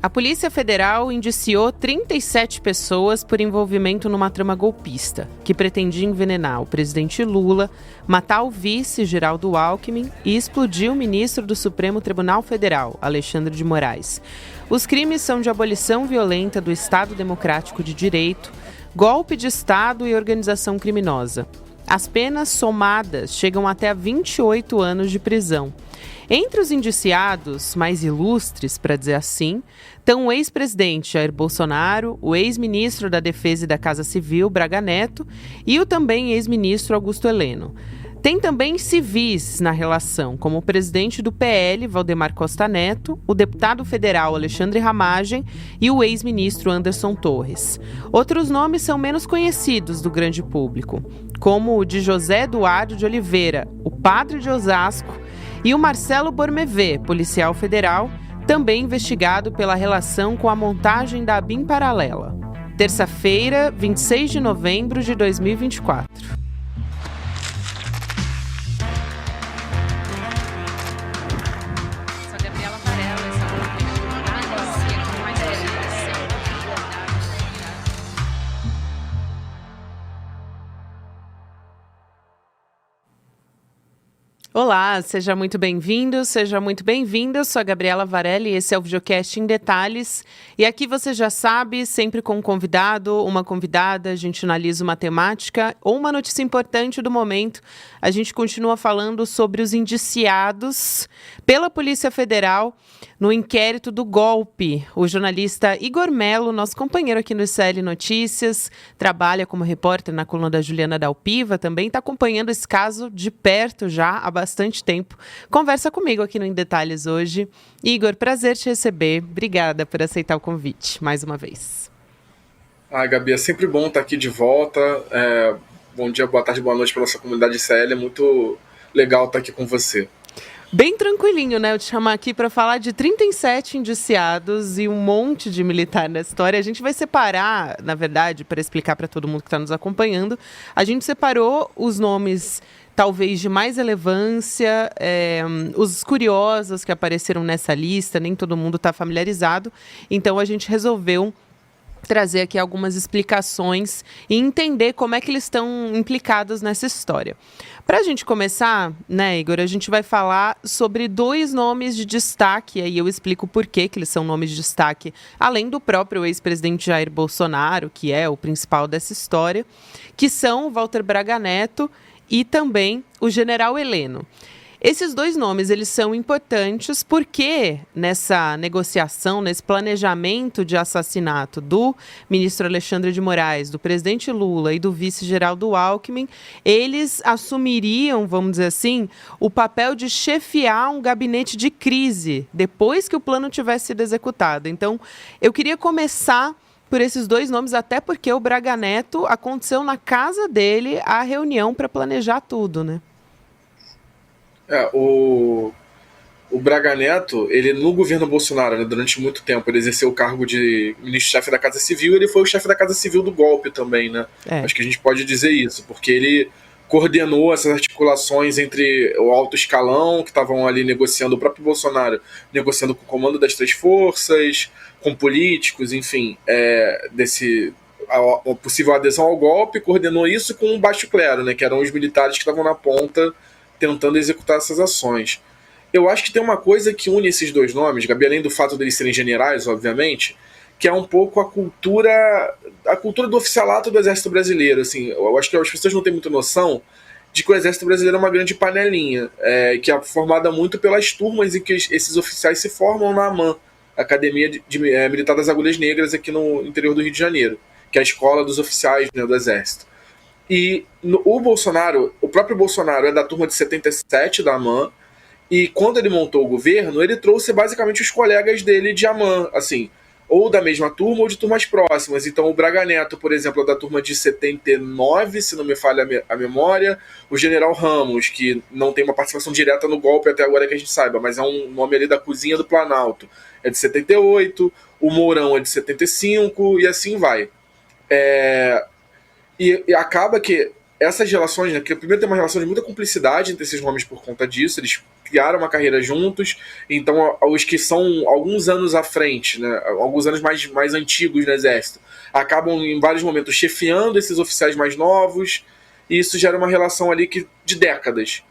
A Polícia Federal indiciou 37 pessoas por envolvimento numa trama golpista, que pretendia envenenar o presidente Lula, matar o vice Geraldo Alckmin e explodir o ministro do Supremo Tribunal Federal, Alexandre de Moraes. Os crimes são de abolição violenta do Estado Democrático de Direito, golpe de Estado e organização criminosa. As penas somadas chegam até a 28 anos de prisão. Entre os indiciados mais ilustres, para dizer assim, estão o ex-presidente Jair Bolsonaro, o ex-ministro da Defesa e da Casa Civil, Braga Neto, e o também ex-ministro Augusto Heleno. Tem também civis na relação, como o presidente do PL, Valdemar Costa Neto, o deputado federal Alexandre Ramagem e o ex-ministro Anderson Torres. Outros nomes são menos conhecidos do grande público, como o de José Eduardo de Oliveira, o padre de Osasco, e o Marcelo Bormevé, policial federal, também investigado pela relação com a montagem da ABIN paralela. Terça-feira, 26 de novembro de 2024. Olá, seja muito bem-vindo, seja muito bem-vinda. Eu sou a Gabriela Varelli e esse é o Videocast em Detalhes. E aqui você já sabe, sempre com um convidado, uma convidada, a gente analisa uma temática ou uma notícia importante do momento. A gente continua falando sobre os indiciados pela Polícia Federal no inquérito do golpe. O jornalista Igor Melo, nosso companheiro aqui no ICL Notícias, trabalha como repórter na coluna da Juliana Dalpiva, também está acompanhando esse caso de perto já há bastante tempo. Conversa comigo aqui no Em Detalhes hoje. Igor, prazer te receber. Obrigada por aceitar o convite, mais uma vez. Gabi, é sempre bom estar aqui de volta. Bom dia, boa tarde, boa noite para nossa comunidade ICL. É muito legal estar aqui com você. Bem tranquilinho, né? Eu te chamar aqui para falar de 37 indiciados e um monte de militar nessa história. A gente vai separar, na verdade, para explicar para todo mundo que está nos acompanhando, a gente separou os nomes talvez de mais relevância, os curiosos que apareceram nessa lista, nem todo mundo está familiarizado, então a gente resolveu trazer aqui algumas explicações e entender como é que eles estão implicados nessa história. Para a gente começar, né, Igor, a gente vai falar sobre dois nomes de destaque, e aí eu explico por que eles são nomes de destaque, além do próprio ex-presidente Jair Bolsonaro, que é o principal dessa história, que são o Walter Braga Neto e também o general Heleno. Esses dois nomes, eles são importantes porque nessa negociação, nesse planejamento de assassinato do ministro Alexandre de Moraes, do presidente Lula e do vice Geraldo Alckmin, eles assumiriam, vamos dizer assim, o papel de chefiar um gabinete de crise depois que o plano tivesse sido executado. Então, eu queria começar por esses dois nomes, até porque o Braga Neto aconteceu na casa dele a reunião para planejar tudo, né? O Braga Neto, ele no governo Bolsonaro, né, durante muito tempo, ele exerceu o cargo de ministro-chefe da Casa Civil, ele foi o chefe da Casa Civil do golpe também, né? Acho que a gente pode dizer isso, porque ele coordenou essas articulações entre o alto escalão, que estavam ali negociando, o próprio Bolsonaro, negociando com o comando das três forças, com políticos, enfim, a possível adesão ao golpe, coordenou isso com o baixo clero, né, que eram os militares que estavam na ponta tentando executar essas ações. Eu acho que tem uma coisa que une esses dois nomes, Gabi, além do fato deles serem generais, obviamente, que é um pouco a cultura do oficialato do Exército Brasileiro. Assim, eu acho que as pessoas não têm muita noção de que o Exército Brasileiro é uma grande panelinha, que é formada muito pelas turmas em que esses oficiais se formam na AMAN, Academia Militar das Agulhas Negras, aqui no interior do Rio de Janeiro, que é a escola dos oficiais, né, do Exército. E o próprio Bolsonaro é da turma de 77 da AMAN, e quando ele montou o governo, ele trouxe basicamente os colegas dele de AMAN, assim, ou da mesma turma ou de turmas próximas. Então o Braga Neto, por exemplo, é da turma de 79, se não me falha a memória, o general Ramos, que não tem uma participação direta no golpe até agora que a gente saiba, mas é um nome ali da cozinha do Planalto, é de 78, o Mourão é de 75, e assim vai. E acaba que essas relações, né, que primeiro tem uma relação de muita cumplicidade entre esses nomes por conta disso, eles criaram uma carreira juntos, então os que são alguns anos à frente, né, alguns anos mais antigos no Exército, acabam em vários momentos chefiando esses oficiais mais novos, e isso gera uma relação ali de décadas.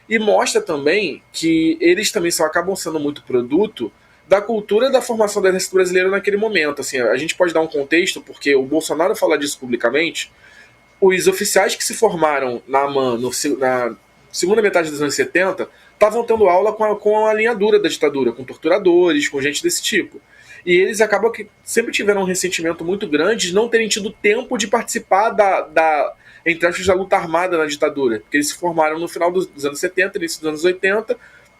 E mostra também que eles também acabam sendo muito produto da cultura da formação do Exército Brasileiro naquele momento. Assim, a gente pode dar um contexto, porque o Bolsonaro fala disso publicamente. Os oficiais que se formaram na AMAN na segunda metade dos anos 70 estavam tendo aula com a linha dura da ditadura, com torturadores, com gente desse tipo. E eles acabam que sempre tiveram um ressentimento muito grande de não terem tido tempo de participar entre aspas, da luta armada na ditadura, porque eles se formaram no final dos anos 70, início dos anos 80,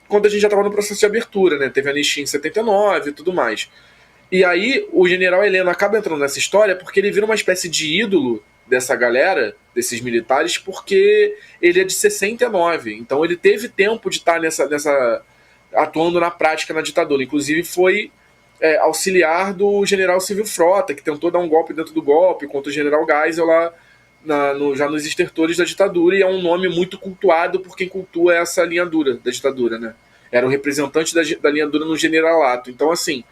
quando a gente já estava no processo de abertura, né? Teve a anistia em 79 e tudo mais. E aí o general Heleno acaba entrando nessa história porque ele vira uma espécie de ídolo dessa galera, desses militares, porque ele é de 69. Então ele teve tempo de estar atuando na prática na ditadura. Inclusive foi auxiliar do general Silvio Frota, que tentou dar um golpe dentro do golpe contra o general Geisel lá já nos estertores da ditadura, e é um nome muito cultuado por quem cultua essa linha dura da ditadura, né? Era o representante da linha dura no generalato. Então, assim,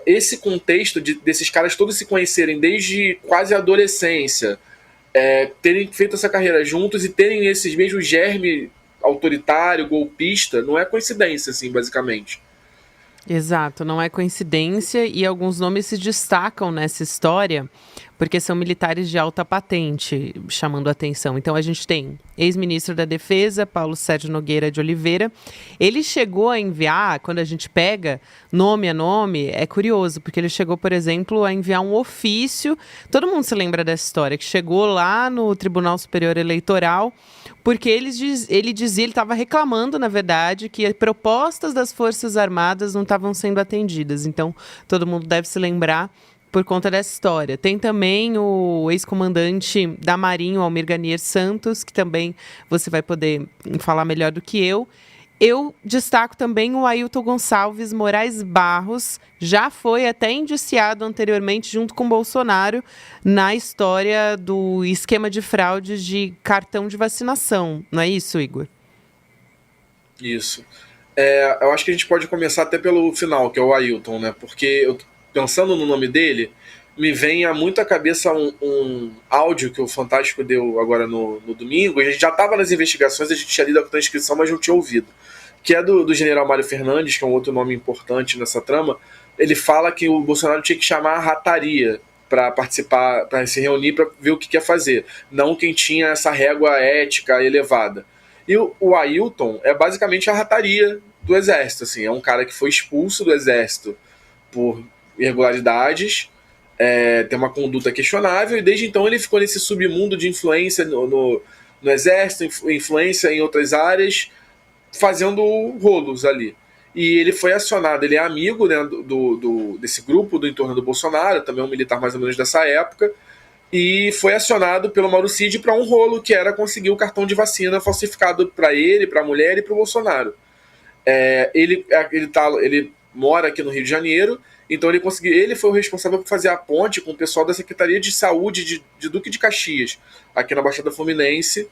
esse contexto desses caras todos se conhecerem desde quase a adolescência, terem feito essa carreira juntos e terem esses mesmos germe autoritário, golpista, não é coincidência, assim, basicamente. Exato, não é coincidência, e alguns nomes se destacam nessa história porque são militares de alta patente, chamando a atenção. Então a gente tem ex-ministro da Defesa, Paulo Sérgio Nogueira de Oliveira. Ele chegou a enviar, quando a gente pega nome a nome, é curioso, porque ele chegou, por exemplo, a enviar um ofício. Todo mundo se lembra dessa história, que chegou lá no Tribunal Superior Eleitoral, porque ele estava reclamando, na verdade, que propostas das Forças Armadas não estavam sendo atendidas. Então, todo mundo deve se lembrar por conta dessa história. Tem também o ex-comandante da Marinha, Almir Garnier Santos, que também você vai poder falar melhor do que eu. Eu destaco também o Ailton Gonçalves Moraes Barros, já foi até indiciado anteriormente junto com Bolsonaro na história do esquema de fraude de cartão de vacinação. Não é isso, Igor? Isso. Eu acho que a gente pode começar até pelo final, que é o Ailton, né? Porque pensando no nome dele, me vem muito à cabeça um áudio que o Fantástico deu agora no domingo. A gente já estava nas investigações, a gente tinha lido a transcrição, mas não tinha ouvido. Que é do general Mário Fernandes, que é um outro nome importante nessa trama. Ele fala que o Bolsonaro tinha que chamar a rataria para participar, para se reunir, para ver o que quer fazer. Não quem tinha essa régua ética elevada. E o Ailton é basicamente a rataria do Exército. Assim, é um cara que foi expulso do Exército por irregularidades, tem uma conduta questionável, e desde então ele ficou nesse submundo de influência no Exército, influência em outras áreas, fazendo rolos ali. E ele foi acionado, ele é amigo, né, desse grupo do entorno do Bolsonaro, também um militar mais ou menos dessa época, e foi acionado pelo Mauro Cid para um rolo que era conseguir o cartão de vacina falsificado para ele, para a mulher e para o Bolsonaro. Ele mora aqui no Rio de Janeiro, então ele foi o responsável por fazer a ponte com o pessoal da Secretaria de Saúde de Duque de Caxias, aqui na Baixada Fluminense,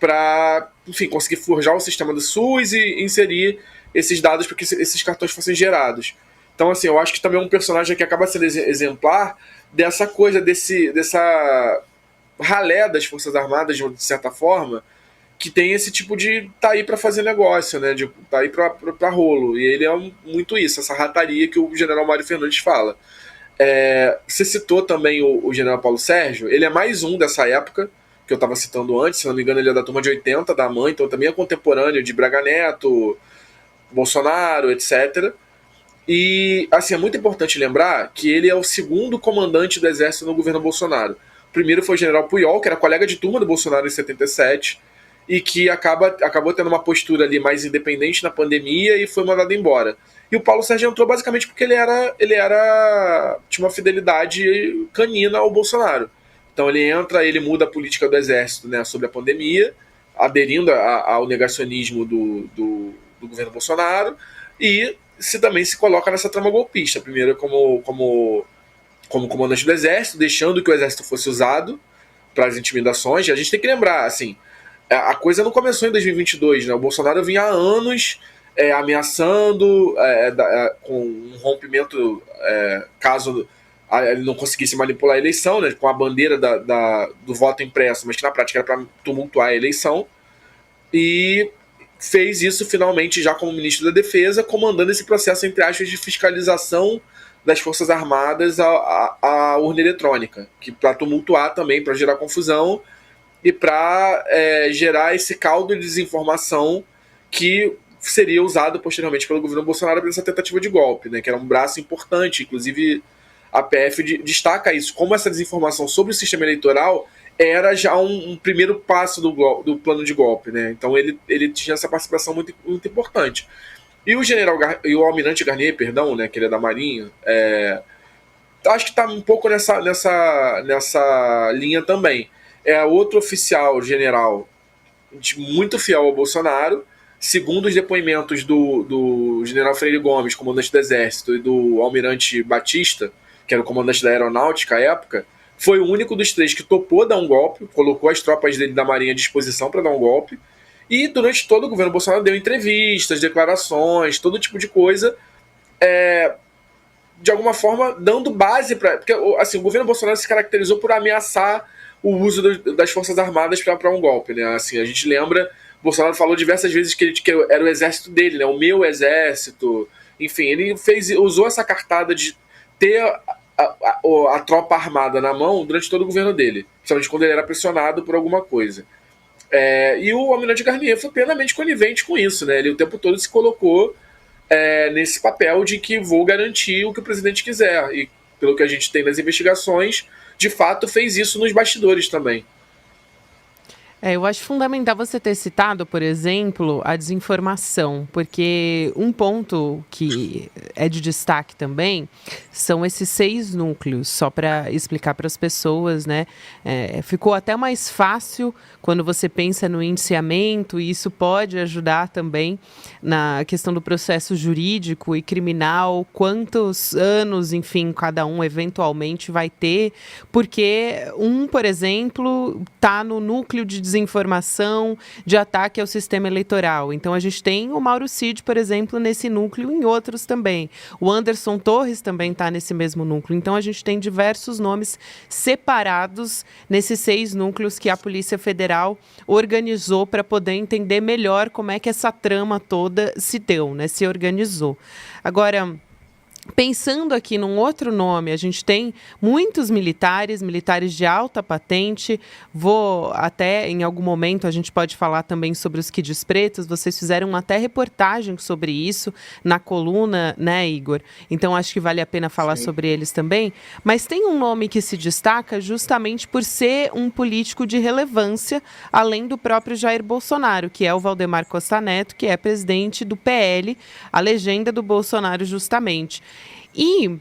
para, enfim, conseguir forjar o sistema do SUS e inserir esses dados para que esses cartões fossem gerados. Então, assim, eu acho que também é um personagem que acaba sendo exemplar dessa coisa, dessa ralé das Forças Armadas, de certa forma, que tem esse tipo de tá aí para fazer negócio, né? De tá aí para rolo. E ele é muito isso, essa rataria que o general Mário Fernandes fala. Você citou também o general Paulo Sérgio, ele é mais um dessa época, que eu estava citando antes, se não me engano ele é da turma de 80, da mãe, então também é contemporâneo de Braga Neto, Bolsonaro, etc. E, assim, é muito importante lembrar que ele é o segundo comandante do Exército no governo Bolsonaro. O primeiro foi o general Puyol, que era colega de turma do Bolsonaro em 77, e que acabou tendo uma postura ali mais independente na pandemia e foi mandado embora. E o Paulo Sérgio entrou basicamente porque ele tinha uma fidelidade canina ao Bolsonaro. Então ele entra, ele muda a política do Exército, né, sobre a pandemia, aderindo ao negacionismo do governo Bolsonaro, e também se coloca nessa trama golpista. Primeiro como comandante do Exército, deixando que o Exército fosse usado para as intimidações. E a gente tem que lembrar, assim, a coisa não começou em 2022, né? O Bolsonaro vinha há anos ameaçando com um rompimento caso ele não conseguisse manipular a eleição, né? Com a bandeira do voto impresso, mas que na prática era para tumultuar a eleição. E fez isso finalmente já como ministro da Defesa, comandando esse processo, entre aspas, de fiscalização das Forças Armadas à urna eletrônica, que para tumultuar também, para gerar confusão e para gerar esse caldo de desinformação que seria usado posteriormente pelo governo Bolsonaro para essa tentativa de golpe, né, que era um braço importante. Inclusive, a PF destaca isso, como essa desinformação sobre o sistema eleitoral era já um primeiro passo do plano de golpe. Né? Então ele tinha essa participação muito, muito importante. E o almirante Garnier, perdão, né, que ele é da Marinha, acho que está um pouco nessa linha também. É outro oficial general muito fiel ao Bolsonaro. Segundo os depoimentos do general Freire Gomes, comandante do Exército, e do almirante Batista, que era o comandante da Aeronáutica à época, foi o único dos três que topou dar um golpe, colocou as tropas dele da Marinha à disposição para dar um golpe. E durante todo o governo Bolsonaro deu entrevistas, declarações, todo tipo de coisa, de alguma forma dando base para... Porque assim, o governo Bolsonaro se caracterizou por ameaçar o uso das Forças Armadas para um golpe. Né? Assim, a gente lembra, Bolsonaro falou diversas vezes que era o exército dele, né? O meu exército. Enfim, ele usou essa cartada de ter a tropa armada na mão durante todo o governo dele, principalmente quando ele era pressionado por alguma coisa. E o almirante Garnier foi plenamente conivente com isso, né? Ele o tempo todo se colocou nesse papel de que vou garantir o que o presidente quiser. E pelo que a gente tem nas investigações, de fato fez isso nos bastidores também. Eu acho fundamental você ter citado, por exemplo, a desinformação, porque um ponto que é de destaque também são esses 6 núcleos, só para explicar para as pessoas, né? Ficou até mais fácil quando você pensa no indiciamento, e isso pode ajudar também na questão do processo jurídico e criminal, quantos anos, enfim, cada um eventualmente vai ter, porque por exemplo, está no núcleo de desinformação, de ataque ao sistema eleitoral. Então, a gente tem o Mauro Cid, por exemplo, nesse núcleo, e em outros também. O Anderson Torres também está nesse mesmo núcleo. Então, a gente tem diversos nomes separados nesses 6 núcleos que a Polícia Federal organizou para poder entender melhor como é que essa trama toda se deu, né? Se organizou. Agora, pensando aqui num outro nome, a gente tem muitos militares de alta patente. Vou até, em algum momento, a gente pode falar também sobre os quids pretos. Vocês fizeram até reportagem sobre isso na coluna, né, Igor? Então, acho que vale a pena falar sobre eles também. Mas tem um nome que se destaca justamente por ser um político de relevância, além do próprio Jair Bolsonaro, que é o Valdemar Costa Neto, que é presidente do PL, a legenda do Bolsonaro justamente. E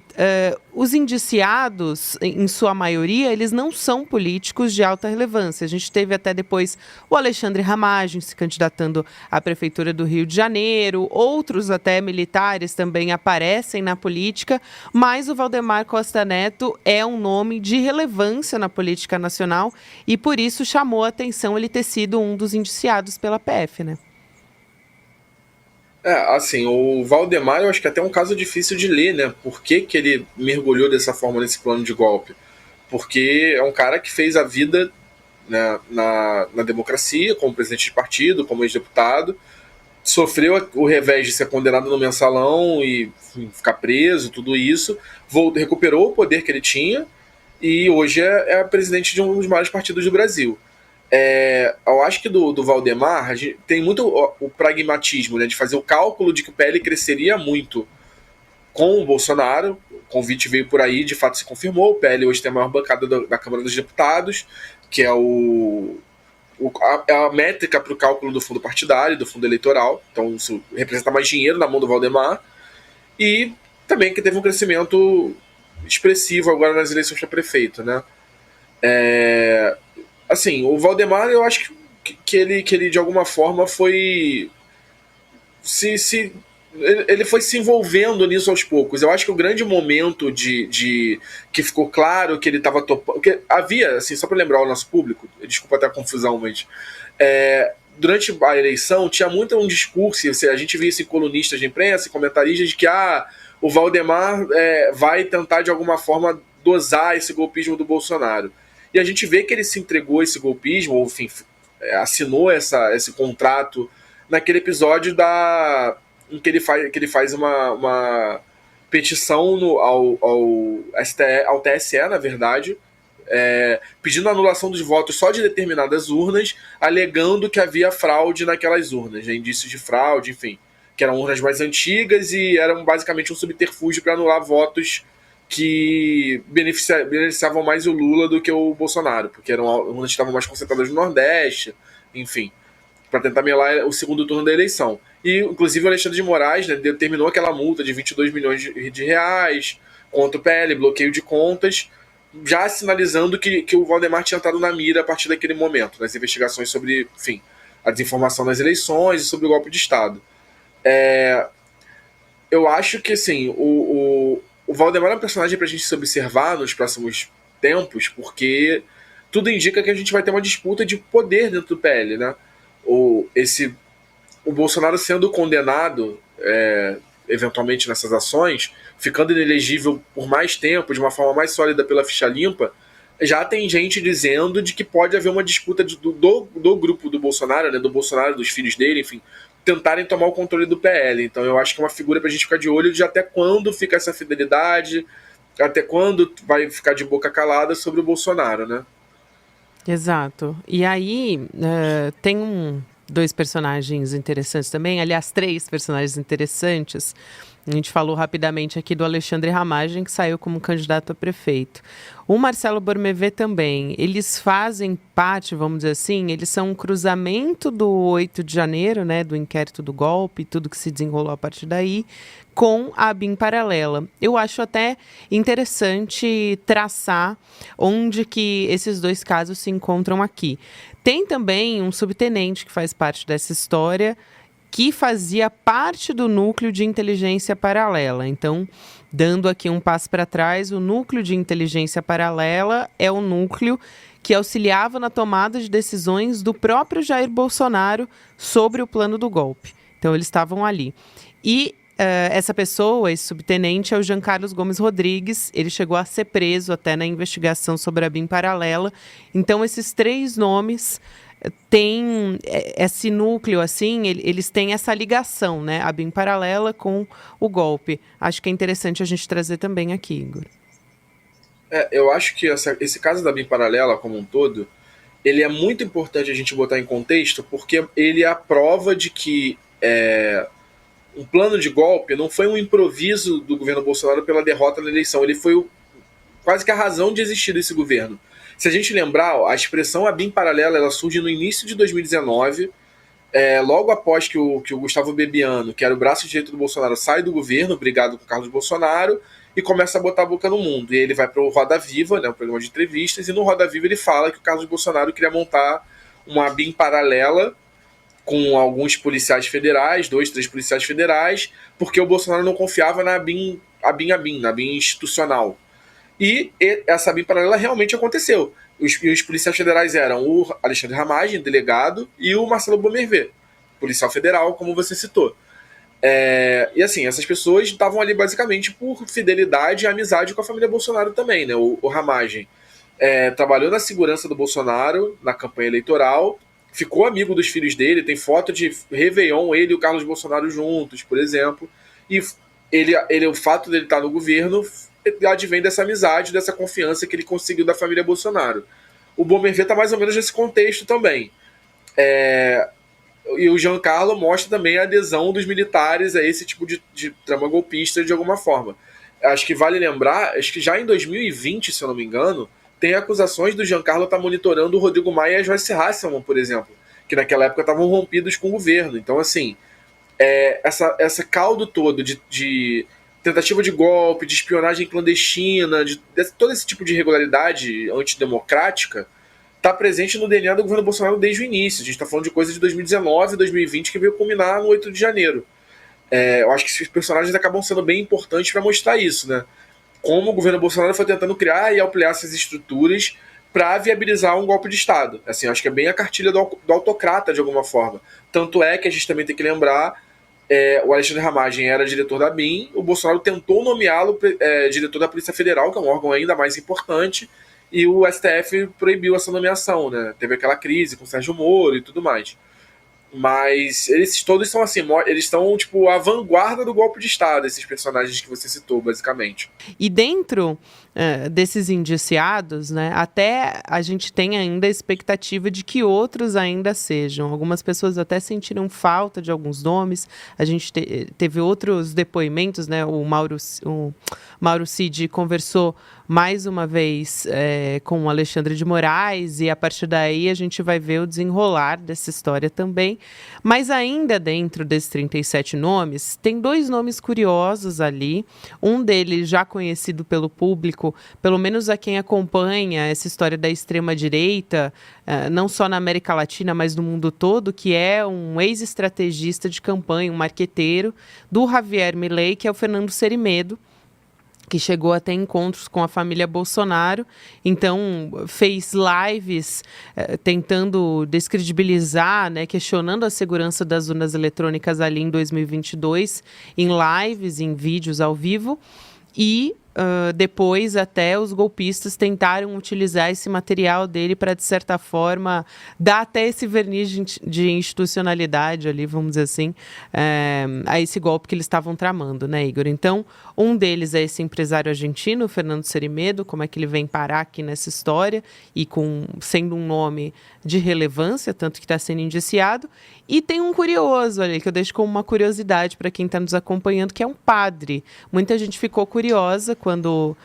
os indiciados, em sua maioria, eles não são políticos de alta relevância. A gente teve até depois o Alexandre Ramagem se candidatando à Prefeitura do Rio de Janeiro, outros até militares também aparecem na política, mas o Valdemar Costa Neto é um nome de relevância na política nacional e por isso chamou a atenção ele ter sido um dos indiciados pela PF, né? Assim, o Valdemar eu acho que é até um caso difícil de ler, né? Por que ele mergulhou dessa forma nesse plano de golpe? Porque é um cara que fez a vida, né, na democracia, como presidente de partido, como ex-deputado, sofreu o revés de ser condenado no mensalão e ficar preso, tudo isso, recuperou o poder que ele tinha e hoje é presidente de um dos maiores partidos do Brasil. Eu acho que do Valdemar a gente tem muito o pragmatismo, né, de fazer o cálculo de que o PL cresceria muito com o Bolsonaro. O convite veio por aí, de fato se confirmou. O PL hoje tem a maior bancada da Câmara dos Deputados, que é a métrica para o cálculo do fundo partidário, do fundo eleitoral. Então isso representa mais dinheiro na mão do Valdemar. E também que teve um crescimento expressivo agora nas eleições para prefeito, né? Assim, o Valdemar, eu acho que ele de alguma forma foi se Ele foi se envolvendo nisso aos poucos. Eu acho que o grande momento de que ficou claro que ele estava topando. Porque havia, assim, só para lembrar o nosso público, desculpa até a confusão, mas. Durante a eleição tinha muito um discurso, a gente via isso em colunistas de imprensa, em comentaristas, de que o Valdemar vai tentar de alguma forma dosar esse golpismo do Bolsonaro. E a gente vê que ele se entregou a esse golpismo, ou enfim, assinou esse contrato naquele episódio em que ele faz uma petição ao TSE, na verdade, pedindo a anulação dos votos só de determinadas urnas, alegando que havia fraude naquelas urnas, indícios de fraude, enfim, que eram urnas mais antigas e eram basicamente um subterfúgio para anular votos que beneficiavam mais o Lula do que o Bolsonaro, porque eram urnas que estavam mais concentradas no Nordeste, enfim, para tentar melar o segundo turno da eleição. E, inclusive, o Alexandre de Moraes, né, determinou aquela multa de 22 milhões de reais contra o PL, bloqueio de contas, já sinalizando que o Valdemar tinha entrado na mira a partir daquele momento, nas investigações sobre, enfim, a desinformação nas eleições e sobre o golpe de Estado. Eu acho que, assim, o Valdemar é um personagem pra gente se observar nos próximos tempos, porque tudo indica que a gente vai ter uma disputa de poder dentro do PL, né? O Bolsonaro sendo condenado, eventualmente nessas ações, ficando inelegível por mais tempo, de uma forma mais sólida pela ficha limpa, já tem gente dizendo de que pode haver uma disputa do grupo do Bolsonaro, né, do Bolsonaro, dos filhos dele, enfim, tentarem tomar o controle do PL. Então eu acho que é uma figura pra gente ficar de olho de até quando fica essa fidelidade, até quando vai ficar de boca calada sobre o Bolsonaro, né? Exato. E aí, tem dois personagens interessantes também, aliás, três personagens interessantes. A gente falou rapidamente aqui do Alexandre Ramagem, que saiu como candidato a prefeito. O Marcelo Bormevet também. Eles fazem parte, vamos dizer assim, eles são um cruzamento do 8 de janeiro, né, do inquérito do golpe, tudo que se desenrolou a partir daí, com a ABIN paralela. Eu acho até interessante traçar onde que esses dois casos se encontram aqui. Tem também um subtenente que faz parte dessa história, que fazia parte do núcleo de inteligência paralela. Então, dando aqui um passo para trás, o núcleo de inteligência paralela é o núcleo que auxiliava na tomada de decisões do próprio Jair Bolsonaro sobre o plano do golpe. Então, eles estavam ali. E essa pessoa, esse subtenente, é o Jean Carlos Gomes Rodrigues. Ele chegou a ser preso até na investigação sobre a ABIN paralela. Então, esses três nomes têm esse núcleo, assim, eles têm essa ligação, né? A ABIN paralela com o golpe. Acho que é interessante a gente trazer também aqui, Igor. Eu acho que esse caso da ABIN paralela como um todo, ele é muito importante a gente botar em contexto, porque ele é a prova de que um plano de golpe não foi um improviso do governo Bolsonaro pela derrota na eleição. Ele foi quase que a razão de existir desse governo. Se a gente lembrar, a expressão ABIN paralela, ela surge no início de 2019, logo após que o Gustavo Bebiano, que era o braço direito do Bolsonaro, sai do governo, brigado com o Carlos Bolsonaro, e começa a botar a boca no mundo. E ele vai para o Roda Viva, né, um programa de entrevistas, e no Roda Viva ele fala que o Carlos Bolsonaro queria montar uma ABIN paralela com alguns policiais federais, 2, 3 policiais federais, porque o Bolsonaro não confiava na ABIN, na ABIN institucional. E essa ABIN paralela realmente aconteceu. Os policiais federais eram o Alexandre Ramagem, delegado, e o Marcelo Bomervé, policial federal, como você citou. E assim, essas pessoas estavam ali basicamente por fidelidade e amizade com a família Bolsonaro também, né? O Ramagem trabalhou na segurança do Bolsonaro na campanha eleitoral, ficou amigo dos filhos dele, tem foto de Réveillon, ele e o Carlos Bolsonaro juntos, por exemplo. E o fato dele estar no governo advém dessa amizade, dessa confiança que ele conseguiu da família Bolsonaro. O Bomervé está mais ou menos nesse contexto também. E o Giancarlo mostra também a adesão dos militares a esse tipo de trama golpista de alguma forma. Acho que vale lembrar, acho que já em 2020, se eu não me engano, tem acusações do Giancarlo estar monitorando o Rodrigo Maia e a Joyce Hasselman, por exemplo, que naquela época estavam rompidos com o governo. Então, assim, essa caldo todo de tentativa de golpe, de espionagem clandestina, de todo esse tipo de irregularidade antidemocrática, está presente no DNA do governo Bolsonaro desde o início. A gente está falando de coisa de 2019, 2020, que veio culminar no 8 de janeiro. Eu acho que esses personagens acabam sendo bem importantes para mostrar isso, né? Como o governo Bolsonaro foi tentando criar e ampliar essas estruturas para viabilizar um golpe de Estado. Assim, acho que é bem a cartilha do autocrata, de alguma forma. Tanto é que a gente também tem que lembrar, o Alexandre Ramagem era diretor da BIM, o Bolsonaro tentou nomeá-lo diretor da Polícia Federal, que é um órgão ainda mais importante, e o STF proibiu essa nomeação, né? Teve aquela crise com o Sérgio Moro e tudo mais. Mas eles todos são assim, eles estão tipo a vanguarda do golpe de Estado, esses personagens que você citou, basicamente. E dentro desses indiciados, né, até a gente tem ainda a expectativa de que outros ainda sejam. Algumas pessoas até sentiram falta de alguns nomes. A gente teve outros depoimentos, né? O Mauro Cid conversou mais uma vez com o Alexandre de Moraes, e a partir daí a gente vai ver o desenrolar dessa história também. Mas ainda dentro desses 37 nomes, tem 2 nomes curiosos ali. Um deles já conhecido pelo público, pelo menos a quem acompanha essa história da extrema-direita, não só na América Latina, mas no mundo todo, que é um ex-estrategista de campanha, um marqueteiro do Javier Milei, que é o Fernando Cerimedo, que chegou até encontros com a família Bolsonaro, então fez lives tentando descredibilizar, né, questionando a segurança das urnas eletrônicas ali em 2022, em lives, em vídeos ao vivo, e depois até os golpistas tentaram utilizar esse material dele para, de certa forma, dar até esse verniz de institucionalidade ali, vamos dizer assim, a esse golpe que eles estavam tramando, né, Igor? Então, um deles é esse empresário argentino, Fernando Cerimedo, como é que ele vem parar aqui nessa história, e sendo um nome de relevância, tanto que está sendo indiciado. E tem um curioso ali, que eu deixo como uma curiosidade para quem está nos acompanhando, que é um padre. Muita gente ficou curiosa quando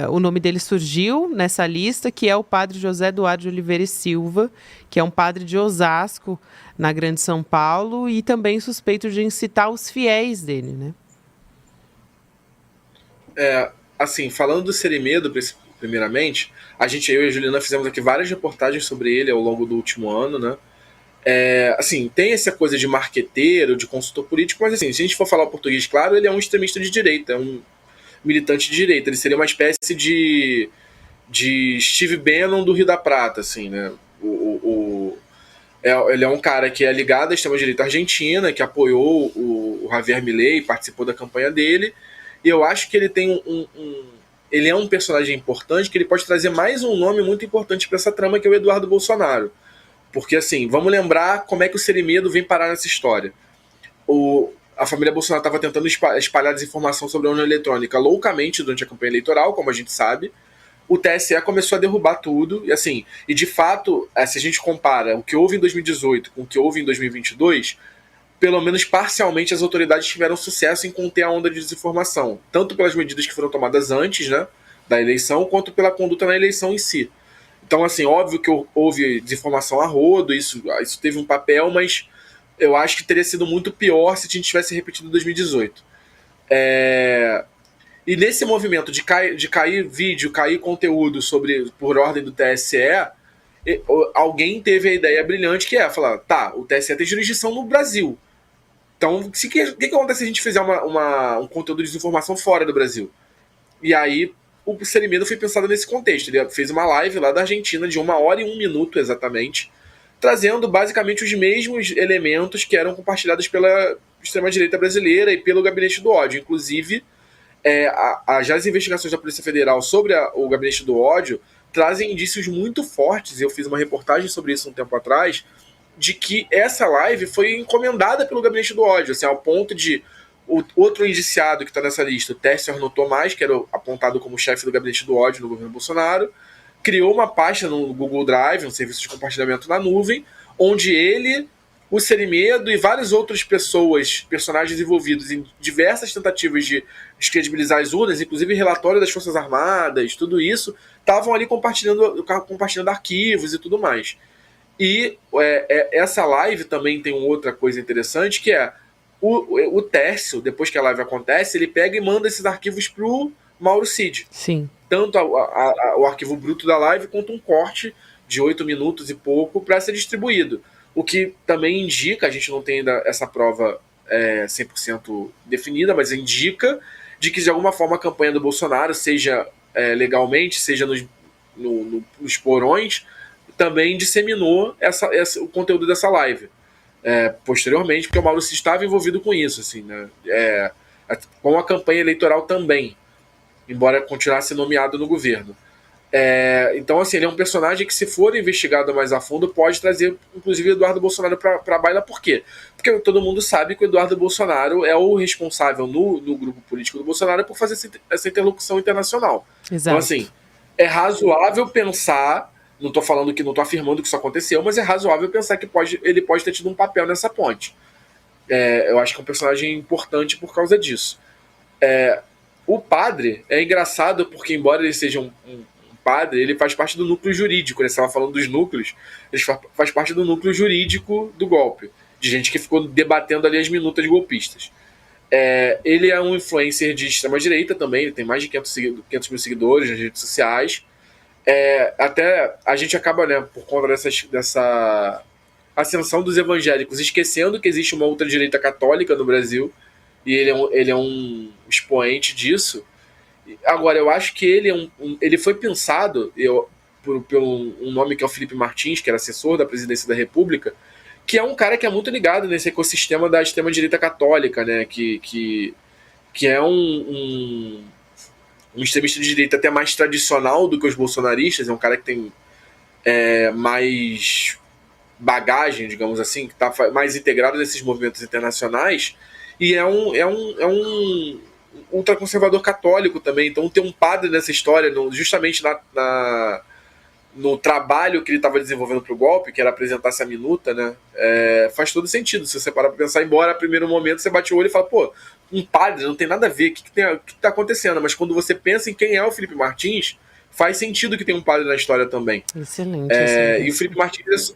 o nome dele surgiu nessa lista, que é o padre José Eduardo de Oliveira e Silva, que é um padre de Osasco, na Grande São Paulo, e também suspeito de incitar os fiéis dele, né? Assim, falando do Cerimedo, primeiramente, eu e a Juliana fizemos aqui várias reportagens sobre ele ao longo do último ano, né? Assim, tem essa coisa de marqueteiro, de consultor político, mas assim, se a gente for falar português claro, ele é um extremista de direita, é um militante de direita. Ele seria uma espécie de Steve Bannon do Rio da Prata, assim, né? Ele é um cara que é ligado à extrema-direita argentina, que apoiou o Javier Milei, participou da campanha dele, e eu acho que ele tem ele é um personagem importante, que ele pode trazer mais um nome muito importante para essa trama, que é o Eduardo Bolsonaro. Porque, assim, vamos lembrar como é que o Cerimedo vem parar nessa história. A família Bolsonaro estava tentando espalhar desinformação sobre a urna eletrônica loucamente durante a campanha eleitoral, como a gente sabe. O TSE começou a derrubar tudo, e assim, e de fato, se a gente compara o que houve em 2018 com o que houve em 2022, pelo menos parcialmente as autoridades tiveram sucesso em conter a onda de desinformação, tanto pelas medidas que foram tomadas antes, né, da eleição, quanto pela conduta na eleição em si. Então, assim, óbvio que houve desinformação a rodo, isso teve um papel, mas eu acho que teria sido muito pior se a gente tivesse repetido 2018. E nesse movimento de cair vídeo, cair conteúdo por ordem do TSE, alguém teve a ideia brilhante que é falar, tá, o TSE tem jurisdição no Brasil. Então, o que acontece se a gente fizer um conteúdo de desinformação fora do Brasil? E aí, o Cerimedo foi pensado nesse contexto. Ele fez uma live lá da Argentina de 1h e 1 minuto exatamente, trazendo basicamente os mesmos elementos que eram compartilhados pela extrema-direita brasileira e pelo Gabinete do Ódio. Inclusive, já as investigações da Polícia Federal sobre o Gabinete do Ódio trazem indícios muito fortes, eu fiz uma reportagem sobre isso um tempo atrás, de que essa live foi encomendada pelo Gabinete do Ódio, assim, ao ponto de o outro indiciado que está nessa lista, o Tércio Arnaud Tomás, que era apontado como chefe do Gabinete do Ódio no governo Bolsonaro, criou uma pasta no Google Drive, um serviço de compartilhamento na nuvem, onde ele, o Cerimedo e várias outras personagens envolvidos em diversas tentativas de descredibilizar as urnas, inclusive relatório das Forças Armadas, tudo isso, estavam ali compartilhando arquivos e tudo mais. E essa live também tem outra coisa interessante, que é o Tércio, depois que a live acontece, ele pega e manda esses arquivos pro Mauro Cid. Sim. Tanto o arquivo bruto da live, quanto um corte de 8 minutos e pouco para ser distribuído. O que também indica, a gente não tem ainda essa prova 100% definida, mas indica de que de alguma forma a campanha do Bolsonaro, seja legalmente, seja nos porões, também disseminou o conteúdo dessa live. Posteriormente, porque o Mauro Cid estava envolvido com isso, assim, né? Com a campanha eleitoral também, embora continuasse nomeado no governo. Então, assim, ele é um personagem que, se for investigado mais a fundo, pode trazer, inclusive, o Eduardo Bolsonaro para a baila. Por quê? Porque todo mundo sabe que o Eduardo Bolsonaro é o responsável no grupo político do Bolsonaro por fazer essa interlocução internacional. Exato. Então, assim, é razoável pensar, não estou afirmando que isso aconteceu, mas é razoável pensar que ele pode ter tido um papel nessa ponte. Eu acho que é um personagem importante por causa disso. O padre é engraçado porque, embora ele seja um padre, ele faz parte do núcleo jurídico, né? Você estava falando dos núcleos, ele faz parte do núcleo jurídico do golpe, de gente que ficou debatendo ali as minutas golpistas. Ele é um influencer de extrema-direita também, ele tem mais de 500 mil seguidores nas redes sociais. Até a gente acaba, né, por conta dessa ascensão dos evangélicos, esquecendo que existe uma ultradireita católica no Brasil, e ele é um expoente disso. Agora, eu acho que ele foi pensado por um nome que é o Felipe Martins, que era assessor da presidência da República, que é um cara que é muito ligado nesse ecossistema da extrema-direita católica, né? Que é um extremista de direita até mais tradicional do que os bolsonaristas, é um cara que tem mais bagagem, digamos assim, que está mais integrado nesses movimentos internacionais, e é um ultraconservador católico também. Então ter um padre nessa história, justamente no trabalho que ele estava desenvolvendo para o golpe, que era apresentar essa minuta, né, faz todo sentido. Se você parar para pensar, embora a primeiro momento você bate o olho e fala, pô, um padre não tem nada a ver, o que está acontecendo? Mas quando você pensa em quem é o Felipe Martins, faz sentido que tem um padre na história também. Excelente. E o Felipe Martins,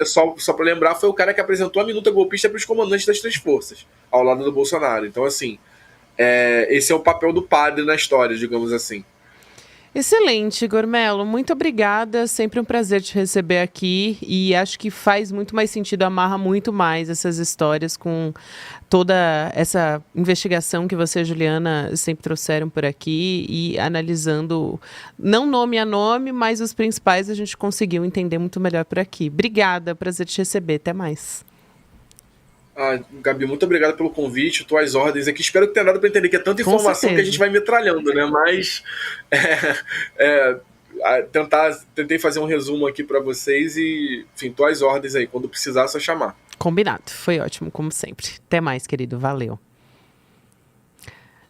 só para lembrar, foi o cara que apresentou a minuta golpista para os comandantes das três forças, ao lado do Bolsonaro. Então, assim, esse é o papel do padre na história, digamos assim. Excelente, Gormelo. Muito obrigada. Sempre um prazer te receber aqui. E acho que faz muito mais sentido, amarra muito mais essas histórias com toda essa investigação que você e a Juliana sempre trouxeram por aqui, e analisando, não nome a nome, mas os principais a gente conseguiu entender muito melhor por aqui. Obrigada, prazer te receber. Até mais. Gabi, muito obrigado pelo convite, tuas ordens aqui. Espero que tenha dado para entender que é tanta informação que a gente vai metralhando, né? Mas tentei fazer um resumo aqui para vocês e, enfim, tuas ordens aí. Quando precisar, é só chamar. Combinado. Foi ótimo, como sempre. Até mais, querido. Valeu.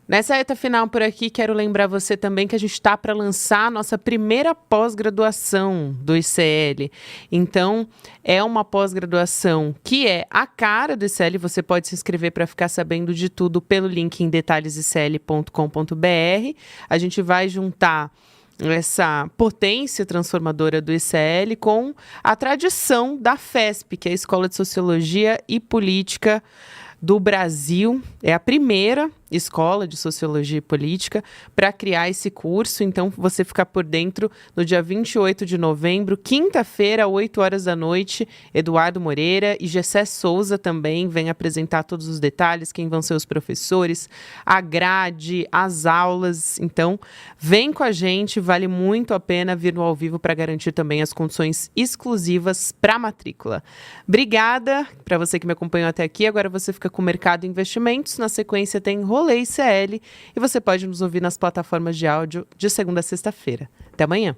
Nessa reta final por aqui, quero lembrar você também que a gente está para lançar a nossa primeira pós-graduação do ICL. Então, é uma pós-graduação que é a cara do ICL. Você pode se inscrever para ficar sabendo de tudo pelo link em detalhesicl.com.br. A gente vai juntar essa potência transformadora do ICL com a tradição da FESP, que é a Escola de Sociologia e Política do Brasil. É a primeira escola de Sociologia e Política para criar esse curso. Então, você fica por dentro no dia 28 de novembro, quinta-feira, 8 horas da noite. Eduardo Moreira e Gessé Souza também vêm apresentar todos os detalhes, quem vão ser os professores, a grade, as aulas. Então, vem com a gente, vale muito a pena vir no ao vivo para garantir também as condições exclusivas para a matrícula. Obrigada para você que me acompanhou até aqui. Agora você fica com o Mercado Investimentos. Na sequência tem Rolê ICL e você pode nos ouvir nas plataformas de áudio de segunda a sexta-feira. Até amanhã.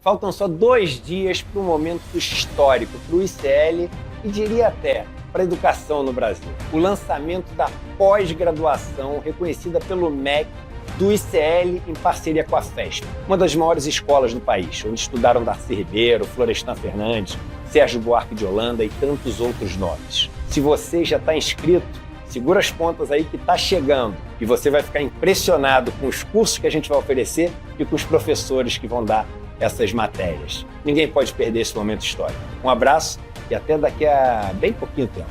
Faltam só 2 dias para um momento histórico para o ICL e diria até para a educação no Brasil. O lançamento da pós-graduação reconhecida pelo MEC do ICL em parceria com a FESP, uma das maiores escolas do país, onde estudaram Darcy Ribeiro, Florestan Fernandes, Sérgio Buarque de Holanda e tantos outros nomes. Se você já está inscrito, segura as pontas aí que está chegando e você vai ficar impressionado com os cursos que a gente vai oferecer e com os professores que vão dar essas matérias. Ninguém pode perder esse momento histórico. Um abraço e até daqui a bem pouquinho tempo.